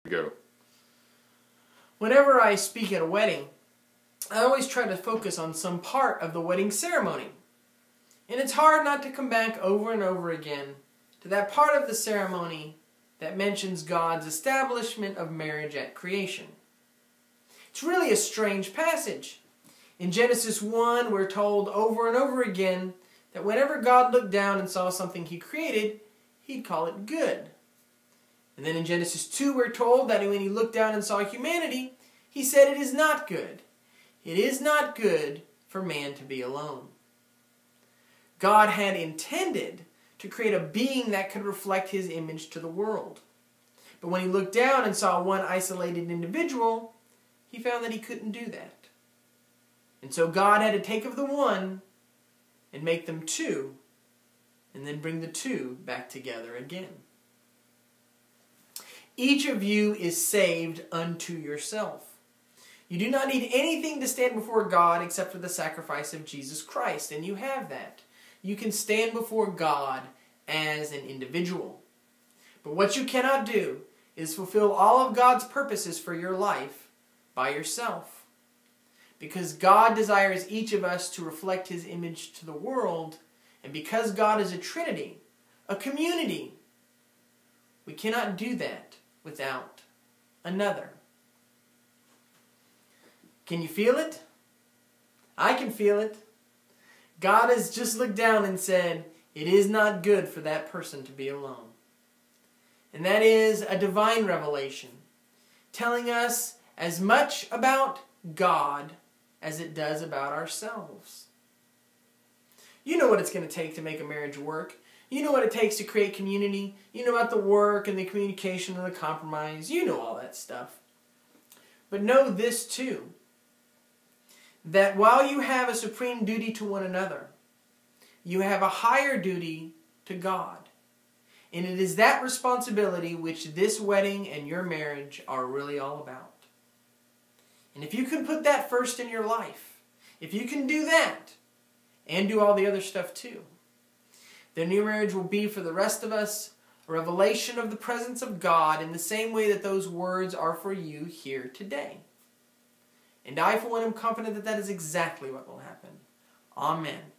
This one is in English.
Go. Whenever I speak at a wedding, I always try to focus on some part of the wedding ceremony. And it's hard not to come back over and over again to that part of the ceremony that mentions God's establishment of marriage at creation. It's really a strange passage. In Genesis 1, we're told over and over again that whenever God looked down and saw something He created, He'd call it good. And then in Genesis 2, we're told that when He looked down and saw humanity, He said it is not good. It is not good for man to be alone. God had intended to create a being that could reflect His image to the world. But when He looked down and saw one isolated individual, He found that He couldn't do that. And so God had to take of the one and make them two, and then bring the two back together again. Each of you is saved unto yourself. You do not need anything to stand before God except for the sacrifice of Jesus Christ, and you have that. You can stand before God as an individual. But what you cannot do is fulfill all of God's purposes for your life by yourself. Because God desires each of us to reflect His image to the world, and because God is a Trinity, a community, we cannot do that without another. Can you feel it? I can feel it. God has just looked down and said, it is not good for that person to be alone. And that is a divine revelation, telling us as much about God as it does about ourselves. You know what it's going to take to make a marriage work. You know what it takes to create community. You know about the work and the communication and the compromise. You know all that stuff. But know this too, that while you have a supreme duty to one another, you have a higher duty to God. And it is that responsibility which this wedding and your marriage are really all about. And if you can put that first in your life, if you can do that, and do all the other stuff too, then your marriage will be for the rest of us a revelation of the presence of God in the same way that those words are for you here today. And I, for one, am confident that that is exactly what will happen. Amen.